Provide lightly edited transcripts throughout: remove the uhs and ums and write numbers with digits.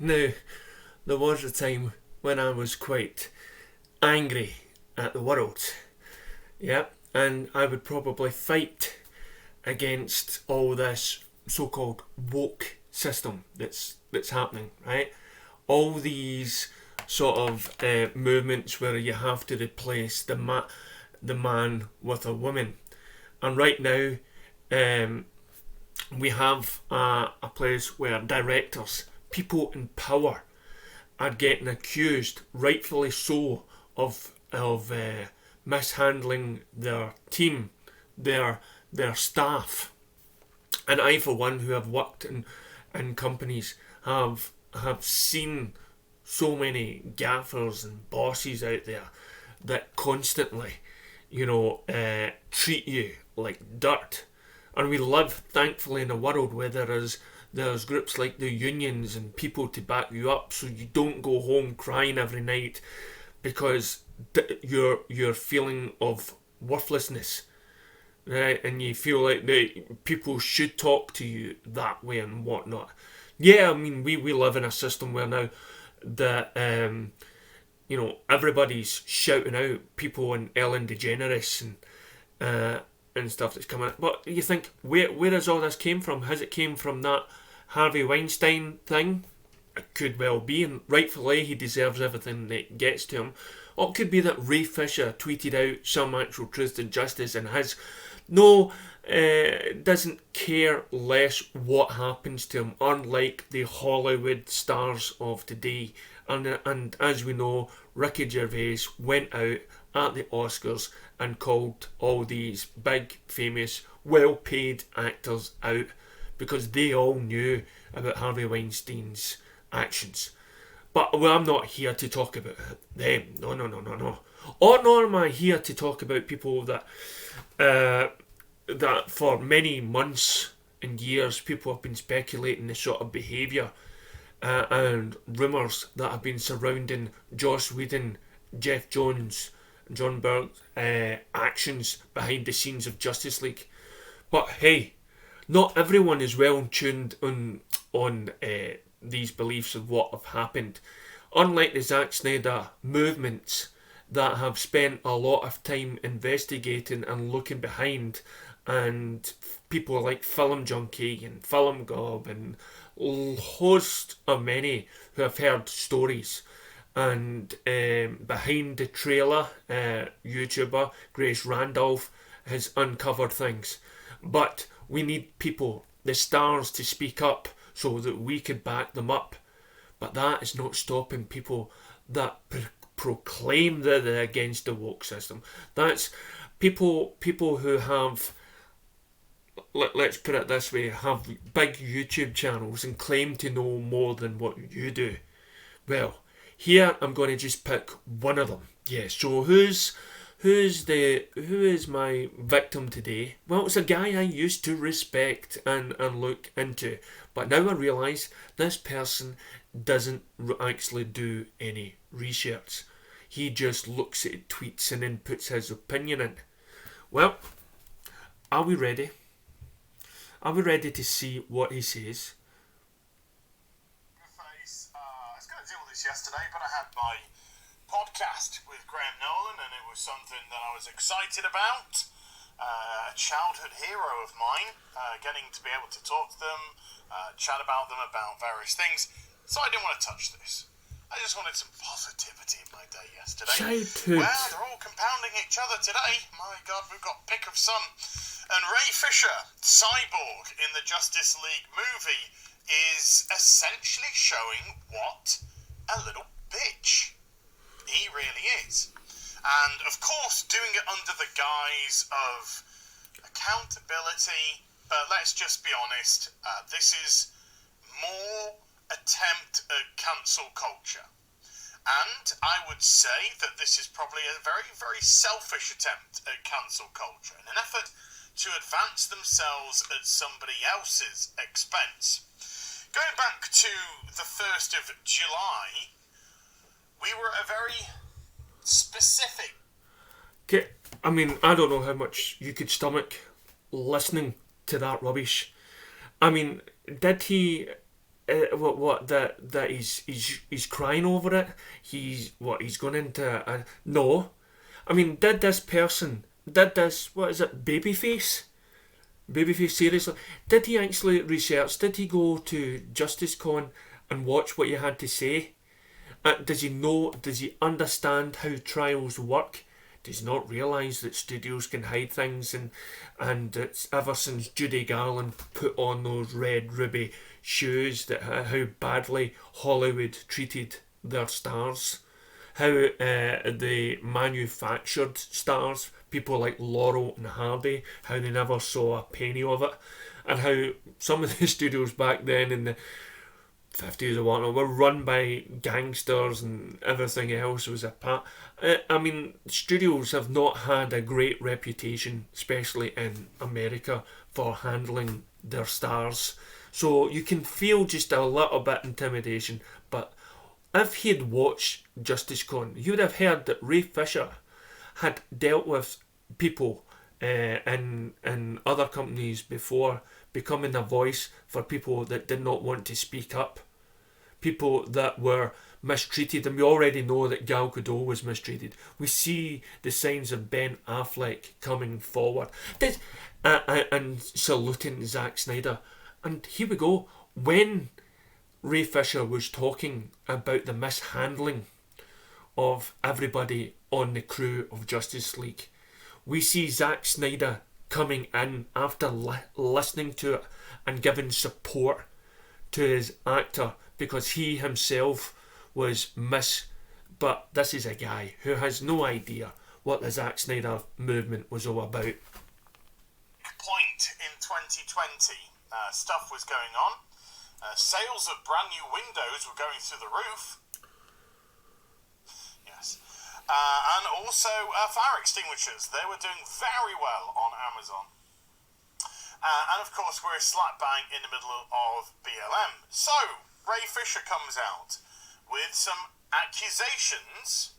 Now, there was a time when I was quite angry at the world. Yeah, and I would probably fight against all this so-called woke system that's happening, right? All these sort of movements where you have to replace the man with a woman, and right now, we have a place where directors, people in power, are getting accused, rightfully so, of mishandling their team, their staff. And I, for one, who have worked in companies, have seen so many gaffers and bosses out there that constantly, treat you like dirt. And we live, thankfully, in a world where there's groups like the unions and people to back you up, so you don't go home crying every night because your feeling of worthlessness, right? And you feel like people should talk to you that way and whatnot. Yeah, I mean, we live in a system where now that everybody's shouting out people and Ellen DeGeneres and stuff that's coming out. But you think, where has all this came from? Has it came from that Harvey Weinstein thing? It could well be, and rightfully he deserves everything that gets to him. Or it could be that Ray Fisher tweeted out some actual truth and justice and doesn't care less what happens to him, unlike the Hollywood stars of today. And as we know, Ricky Gervais went out at the Oscars and called all these big, famous, well-paid actors out because they all knew about Harvey Weinstein's actions. But I'm not here to talk about them. No. Or nor am I here to talk about people that for many months and years people have been speculating the sort of behaviour and rumours that have been surrounding Joss Whedon, Jeff Jones, and John Byrne's actions behind the scenes of Justice League. But hey, not everyone is well tuned on these beliefs of what have happened. Unlike the Zack Snyder movements that have spent a lot of time investigating and looking behind, and people like Film Junkie and Film Gob and a host of many who have heard stories. And behind the trailer, YouTuber Grace Randolph has uncovered things. But we need people, the stars, to speak up so that we could back them up. But that is not stopping people that proclaim that they're against the woke system. That's people who have, let's put it this way, have big YouTube channels and claim to know more than what you do. Well, here I'm going to just pick one of them. Yeah, so who is my victim today? Well, it's a guy I used to respect and look into. But now I realise this person doesn't actually do any research. He just looks at tweets and then puts his opinion in. Well, are we ready? Are we ready to see what he says? I was going to deal with this yesterday, but I had my podcast with Graham Nolan, and it was something that I was excited about. A childhood hero of mine, getting to be able to talk to them, chat about them, about various things. So I didn't want to touch this. I just wanted some positivity in my day yesterday. Childhood. Well, they're all compounding each other today. My God, we've got pick of some. And Ray Fisher, Cyborg, in the Justice League movie, is essentially showing what a little bitch he really is. And, of course, doing it under the guise of accountability. But let's just be honest, this is more attempt at cancel culture. And I would say that this is probably a very, very selfish attempt at cancel culture in an effort to advance themselves at somebody else's expense. Going back to the 1st of July, we were at a very specific... Okay, I mean, I don't know how much you could stomach listening to that rubbish. I mean, did he what that he's crying over it. He's going into no. I mean, did this what is it, babyface? Babyface, seriously, did he actually research? Did he go to JusticeCon and watch what you had to say? Does he know? Does he understand how trials work? Does he not realise that studios can hide things, and it's ever since Judy Garland put on those red ruby shoes that how badly Hollywood treated their stars, how they manufactured stars, people like Laurel and Hardy, how they never saw a penny of it, and how some of the studios back then in the 50s or whatnot were run by gangsters and everything else was a part. I mean, studios have not had a great reputation, especially in America, for handling their stars. So you can feel just a little bit intimidation, but if he had watched JusticeCon, he would have heard that Ray Fisher had dealt with people in other companies before, becoming a voice for people that did not want to speak up, people that were mistreated, and we already know that Gal Gadot was mistreated. We see the signs of Ben Affleck coming forward, and saluting Zack Snyder. And here we go, when Ray Fisher was talking about the mishandling of everybody on the crew of Justice League, we see Zack Snyder coming in after listening to it and giving support to his actor, because he himself was but this is a guy who has no idea what the Zack Snyder movement was all about. Point in 2020, stuff was going on. Sales of brand new windows were going through the roof. Yes. And also fire extinguishers. They were doing very well on Amazon. And of course, we're slap bang in the middle of BLM. So, Ray Fisher comes out with some accusations,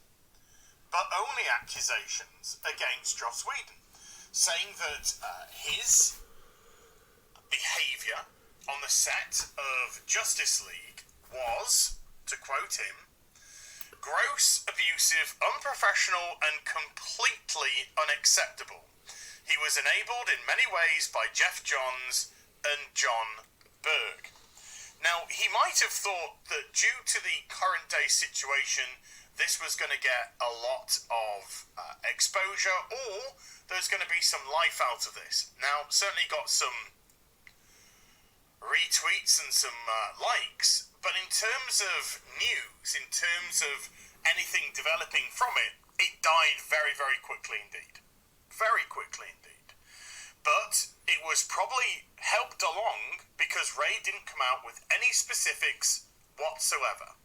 but only accusations, against Joss Whedon, saying that his behaviour on the set of Justice League was, to quote him, gross, abusive, unprofessional, and completely unacceptable. He was enabled in many ways by Jeff Johns and John Berg. Now, he might have thought that due to the current day situation, this was going to get a lot of exposure, or there's going to be some life out of this. Now, certainly got some retweets and some likes, but in terms of news, in terms of anything developing from it, it died very, very quickly indeed. Very quickly indeed. But it was probably helped along because Ray didn't come out with any specifics whatsoever.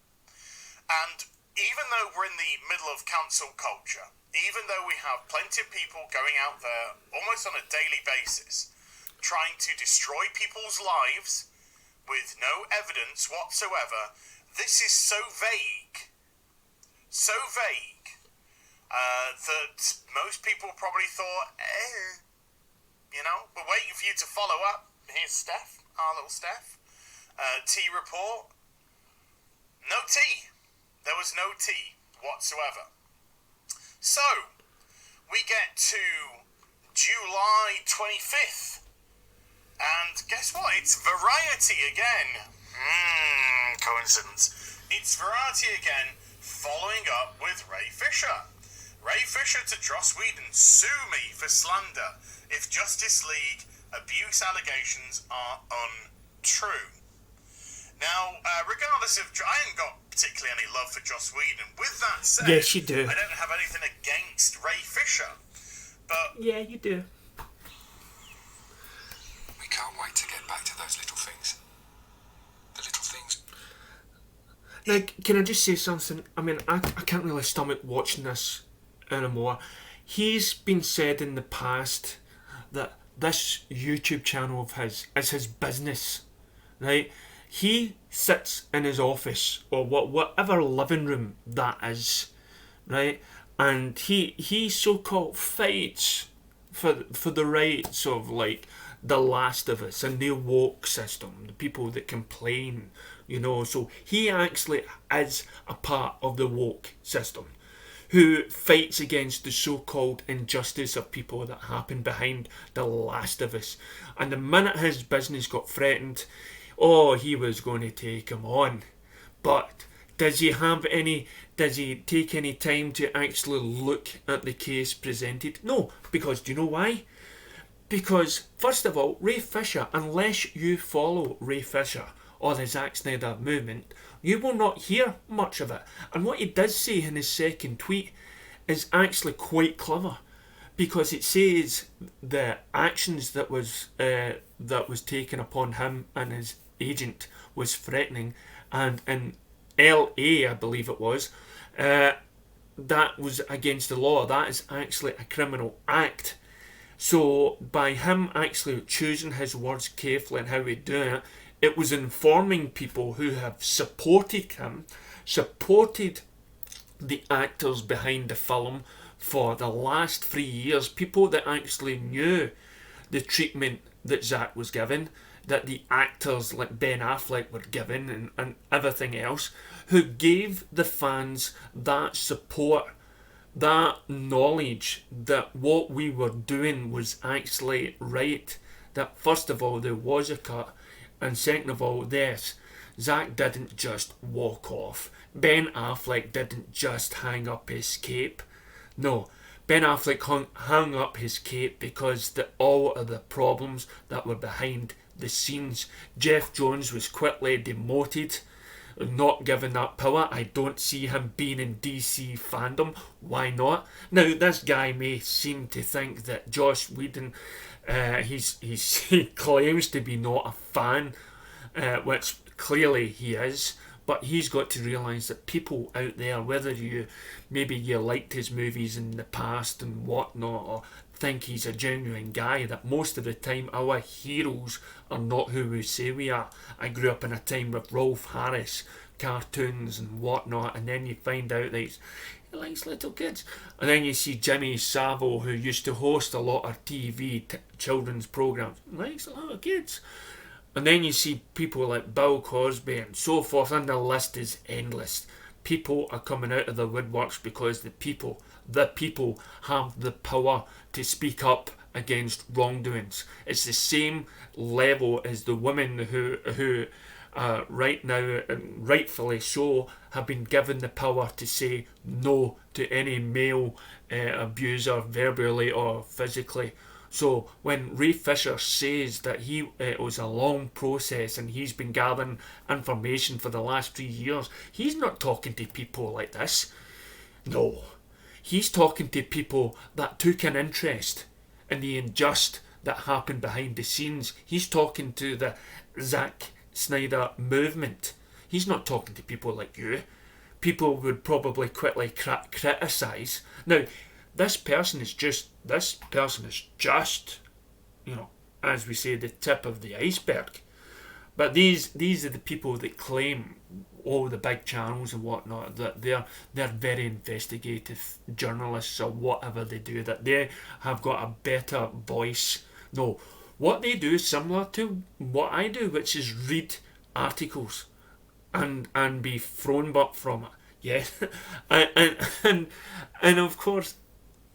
And even though we're in the middle of cancel culture, even though we have plenty of people going out there almost on a daily basis trying to destroy people's lives with no evidence whatsoever, this is so vague, that most people probably thought, we're waiting for you to follow up. Here's Steph, our little Steph. Tea report. No tea. There was no tea whatsoever. So, we get to July 25th. And guess what? It's Variety again. Coincidence. It's Variety again, following up with Ray Fisher. Ray Fisher to Joss Whedon, sue me for slander if Justice League abuse allegations are untrue. Now, regardless of, I ain't got particularly any love for Joss Whedon. With that said, yes, you do. I don't have anything against Ray Fisher, but yeah, you do. We can't wait to get back to those little things. The little things. Like, can I just say something? I mean, I can't really stomach watching this anymore. He's been said in the past that this YouTube channel of his is his business, right? He sits in his office or whatever living room that is, right? And he so-called fights for the rights of like The Last of Us and the woke system, the people that complain, so he actually is a part of the woke system who fights against the so-called injustice of people that happen behind The Last of Us. And the minute his business got threatened, he was going to take him on. But does he take any time to actually look at the case presented? No, because do you know why? Because, first of all, Ray Fisher, unless you follow Ray Fisher or the Zack Snyder movement, you will not hear much of it. And what he does say in his second tweet is actually quite clever, because it says the actions that was taken upon him and his agent was threatening, and in LA, I believe it was, that was against the law. That is actually a criminal act. So by him actually choosing his words carefully and how he do it, it was informing people who have supported him, supported the actors behind the film for the last 3 years, people that actually knew the treatment that Zack was given, that the actors like Ben Affleck were given, and everything else, who gave the fans that support, that knowledge that what we were doing was actually right, that first of all there was a cut, and second of all, yes, Zack didn't just walk off. Ben Affleck didn't just hang up his cape. No, Ben Affleck hung up his cape because all of the problems that were behind the scenes. Jeff Jones was quickly demoted, not given that power. I don't see him being in DC fandom. Why not? Now, this guy may seem to think that Joss Whedon, he claims to be not a fan, which clearly he is, but he's got to realise that people out there, whether you liked his movies in the past and whatnot, or think he's a genuine guy, that most of the time our heroes are not who we say we are. I grew up in a time with Rolf Harris cartoons and whatnot, and then you find out that he likes little kids, and then you see Jimmy Savile, who used to host a lot of TV children's programs, likes a lot of kids. And then you see people like Bill Cosby and so forth, and the list is endless. People are coming out of the woodworks because the people have the power to speak up against wrongdoings. It's the same level as the women who right now, and rightfully so, have been given the power to say no to any male abuser, verbally or physically. So when Ray Fisher says that it was a long process and he's been gathering information for the last 3 years, he's not talking to people like this. No, he's talking to people that took an interest in the injustice that happened behind the scenes. He's talking to the Zack Snyder movement. He's not talking to people like you. People would probably quickly criticise. Now, this person is just, as we say, the tip of the iceberg. But these are the people that claim, all the big channels and whatnot, that they're very investigative journalists or whatever they do, that they have got a better voice. No, what they do is similar to what I do, which is read articles and be thrown back from it. Yes, and of course,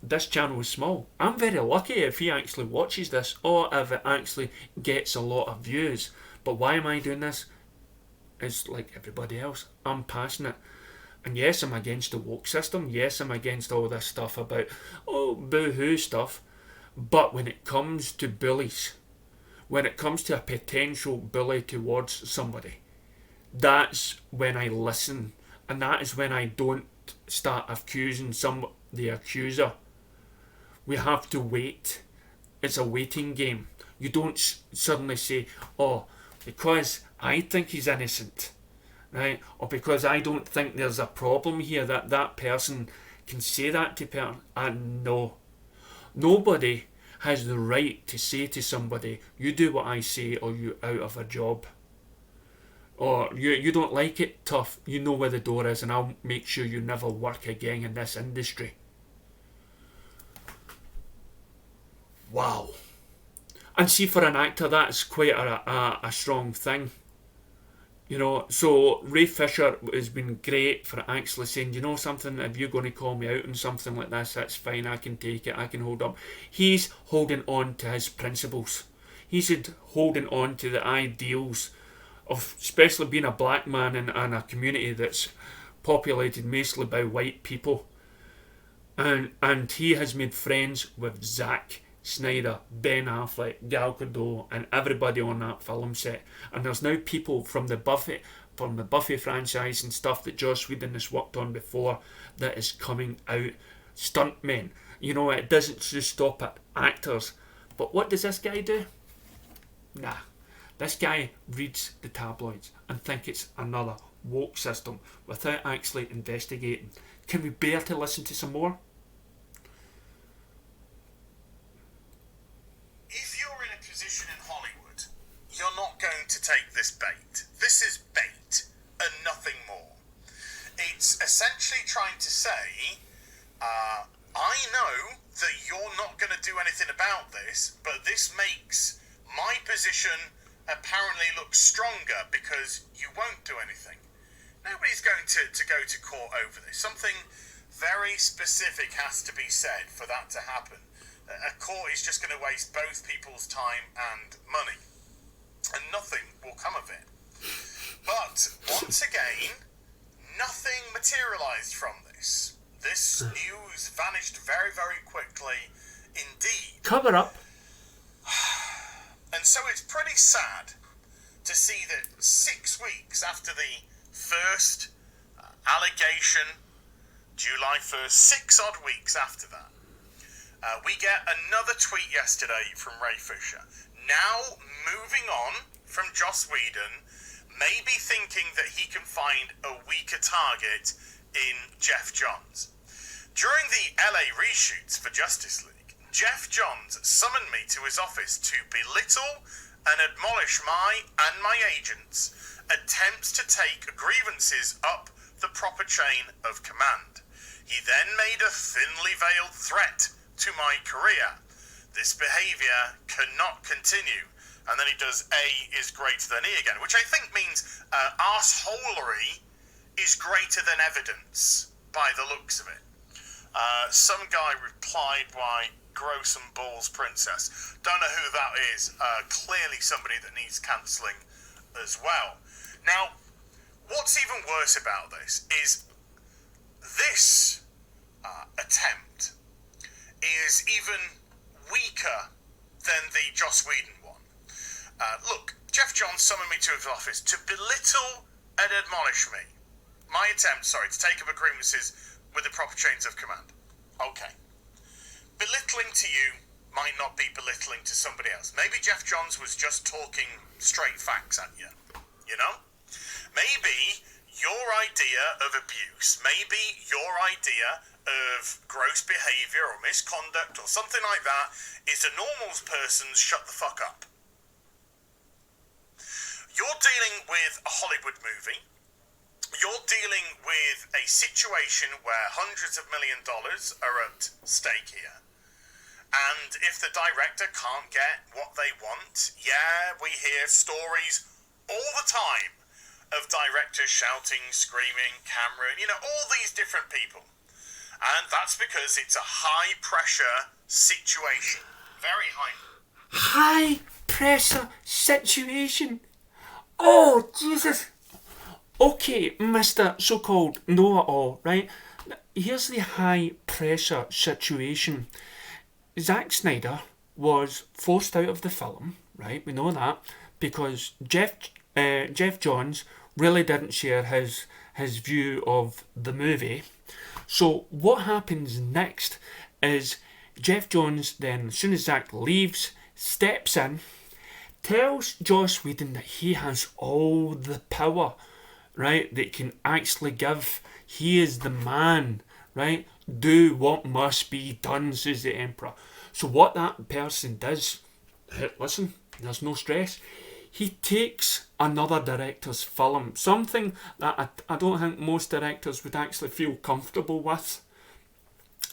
this channel is small. I'm very lucky if he actually watches this, or if it actually gets a lot of views. But why am I doing this? It's like everybody else. I'm passionate. And yes, I'm against the woke system. Yes, I'm against all this stuff about, boo-hoo stuff. But when it comes to bullies, when it comes to a potential bully towards somebody, that's when I listen. And that is when I don't start accusing the accuser. We have to wait. It's a waiting game. You don't suddenly say, because I think he's innocent, right? Or because I don't think there's a problem here, that person can say that to person. And no. Nobody has the right to say to somebody, you do what I say or you're out of a job. Or you don't like it, tough, you know where the door is, and I'll make sure you never work again in this industry. Wow. And see, for an actor, that's quite a strong thing. You know, so Ray Fisher has been great for actually saying, you know something, if you're going to call me out on something like this, that's fine, I can take it, I can hold up. He's holding on to his principles. He's holding on to the ideals of, especially being a black man in a community that's populated mostly by white people. And he has made friends with Zack Snyder, Ben Affleck, Gal Gadot, and everybody on that film set. And there's now people from the Buffy franchise and stuff that Joss Whedon has worked on before that is coming out. Stuntmen. You know, it doesn't just stop at actors. But what does this guy do? Nah. This guy reads the tabloids and think it's another woke system without actually investigating. Can we bear to listen to some more? If you're in a position in Hollywood, you're not going to take this bait. This is bait and nothing more. It's essentially trying to say, I know that you're not going to do anything about this, but this makes my position apparently look stronger because you won't do anything. Nobody's going to go to court over this. Something very specific has to be said for that to happen. A court is just going to waste both people's time and money, and nothing will come of it. But once again, nothing materialised from this. This news vanished very, very quickly indeed. Cover up. And so it's pretty sad to see that 6 weeks after the first allegation, July 1st, 6 odd weeks after that, we get another tweet yesterday from Ray Fisher. Now moving on from Joss Whedon, maybe thinking that he can find a weaker target in Jeff Johns. During the LA reshoots for Justice League, Jeff Johns summoned me to his office to belittle and admonish my and my agents' attempts to take grievances up the proper chain of command. He then made a thinly veiled threat to my career. This behaviour cannot continue. And then he does A is greater than E again, which I think means arseholery is greater than evidence by the looks of it. Some guy replied by gross and balls princess. Don't know who that is. Clearly somebody that needs cancelling as well. Now, what's even worse about this is this attempt is even weaker than the Joss Whedon one. Look, Jeff Johns summoned me to his office to belittle and admonish me. My attempt, to take up grievances with the proper chains of command. Okay. Belittling to you might not be belittling to somebody else. Maybe Jeff Johns was just talking straight facts at you. You know? Maybe your idea of abuse, maybe your idea of gross behaviour or misconduct or something like that is a normal person's shut the fuck up. You're dealing with a Hollywood movie. You're dealing with a situation where hundreds of $1 million are at stake here. And if the director can't get what they want, yeah, we hear stories all the time of directors shouting, screaming, camera, all these different people. And that's because it's a high-pressure situation. Very high. High-pressure situation? Oh, Jesus. Okay, Mr. So-called know-it-all, right? Here's the high-pressure situation. Zack Snyder was forced out of the film, right? We know that because Jeff Johns really didn't share his view of the movie. So what happens next is Jeff Johns then, as soon as Zack leaves, steps in, tells Joss Whedon that he has all the power, right, that can actually give. He is the man, right? Do what must be done, says the Emperor. So what that person does, listen, there's no stress. He takes another director's film, something that I don't think most directors would actually feel comfortable with.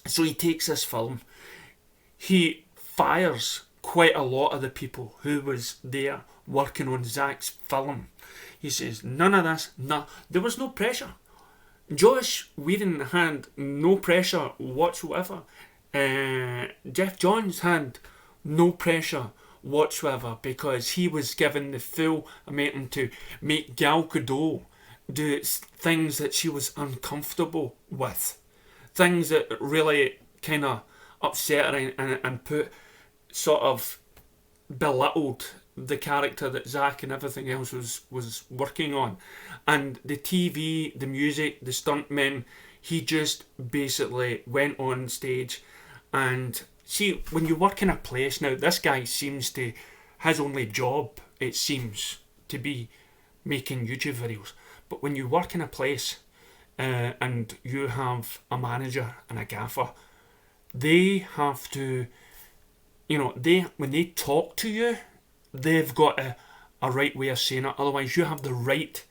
So he takes this film, he fires quite a lot of the people who was there working on Zack's film. He says, none of this, there was no pressure. Joss Whedon had no pressure whatsoever. Jeff Johns had no pressure whatsoever because he was given the full amount to make Gal Gadot do things that she was uncomfortable with. Things that really kind of upset her and put sort of belittled the character that Zack and everything else was working on. And the TV, the music, the stuntmen, he just basically went on stage. And see, when you work in a place now, this guy seems to, his only job, it seems, to be making YouTube videos. But when you work in a place and you have a manager and a gaffer, they have to, when they talk to you, they've got a right way of saying it. Otherwise, you have the right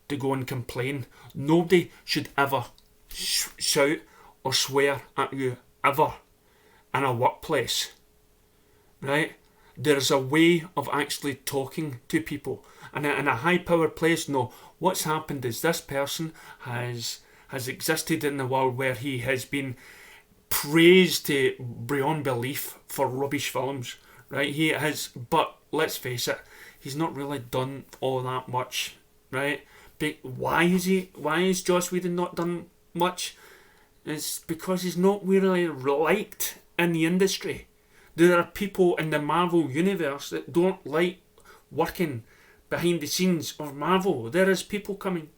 to go and complain. Nobody should ever shout or swear at you, ever, in a workplace. Right? There's a way of actually talking to people. And in a high-powered place, no. What's happened is this person has existed in the world where he has been praised to beyond belief for rubbish films, right? He has, but let's face it, he's not really done all that much, right? But why is Joss Whedon not done much? It's because he's not really liked in the industry. There are people in the Marvel universe that don't like working behind the scenes of Marvel. There is people coming,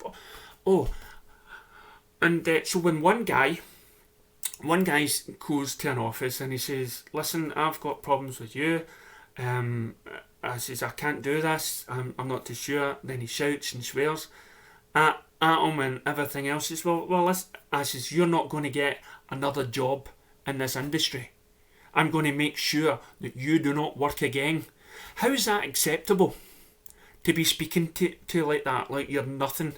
and so when one guy goes to an office and he says, listen, I've got problems with you, I says, I can't do this, I'm not too sure. Then he shouts and swears at him and everything else. He says, I says, you're not going to get another job in this industry. I'm going to make sure that you do not work again. How is that acceptable? To be speaking to like that, like you're nothing.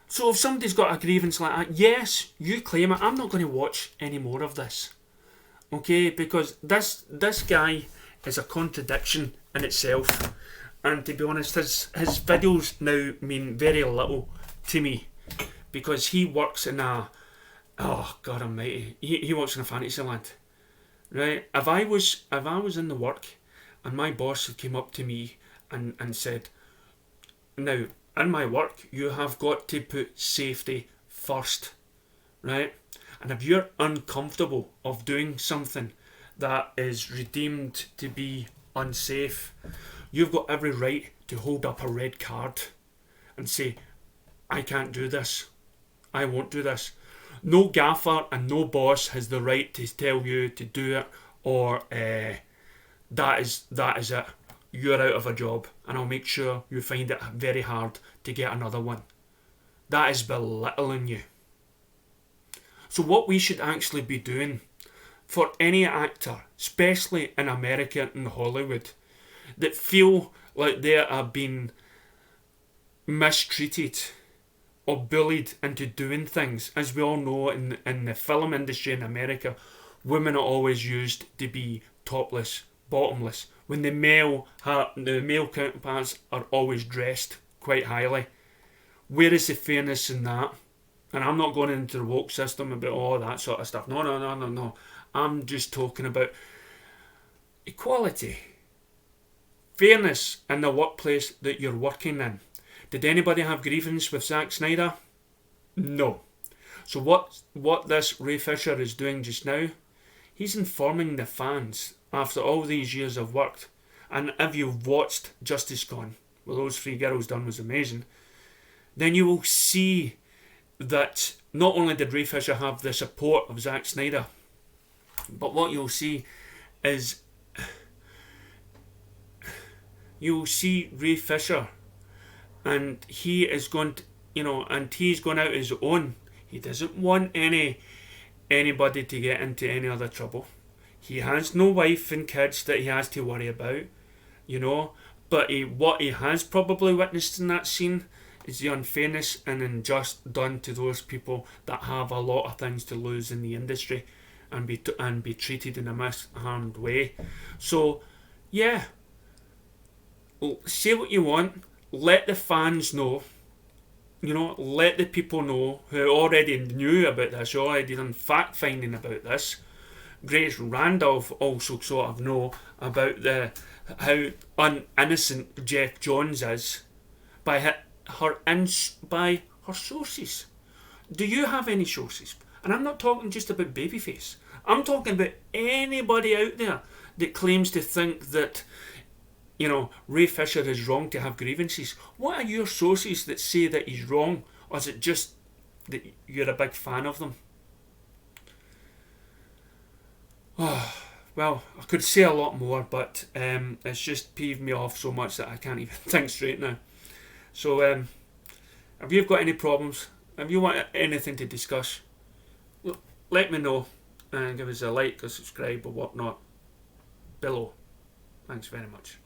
So if somebody's got a grievance like that, yes, you claim it. I'm not going to watch any more of this. Okay, because this guy is a contradiction in itself. And to be honest, his videos now mean very little to me. Because he works in a, oh God almighty, he works in a fantasy land. Right? If I was in the work and my boss had came up to me and said, now, in my work, you have got to put safety first, right? And if you're uncomfortable of doing something that is redeemed to be unsafe, you've got every right to hold up a red card and say, I can't do this. I won't do this. No gaffer and no boss has the right to tell you to do it, or that is it. You're out of a job, and I'll make sure you find it very hard to get another one. That is belittling you. So what we should actually be doing for any actor, especially in America and Hollywood, that feel like they are being mistreated or bullied into doing things. As we all know, in the film industry in America, women are always used to be topless, bottomless, when the male counterparts are always dressed quite highly. Where is the fairness in that? And I'm not going into the woke system about all that sort of stuff. No. I'm just talking about equality. Fairness in the workplace that you're working in. Did anybody have grievance with Zack Snyder? No. So what this Ray Fisher is doing just now, he's informing the fans after all these years of work. And if you've watched Justice Gone, what those three girls done was amazing, then you will see that not only did Ray Fisher have the support of Zack Snyder, but what you'll see is you'll see Ray Fisher, and he is going to, and he's going out his own. He doesn't want anybody to get into any other trouble. He has no wife and kids that he has to worry about, but what he has probably witnessed in that scene is the unfairness and injustice done to those people that have a lot of things to lose in the industry. and be treated in a misharmed way. So, yeah, say what you want. Let the fans know. Let the people know who already knew about this, who already done fact finding about this. Grace Randolph also sort of know about how innocent Jeff Johns is by her sources. Do you have any sources? And I'm not talking just about babyface. I'm talking about anybody out there that claims to think that Ray Fisher is wrong to have grievances. What are your sources that say that he's wrong, or is it just that you're a big fan of them? Oh, well, I could say a lot more, but it's just peeved me off so much that I can't even think straight now. So, if you've got any problems, if you want anything to discuss, let me know and give us a like or subscribe or whatnot below. Thanks very much.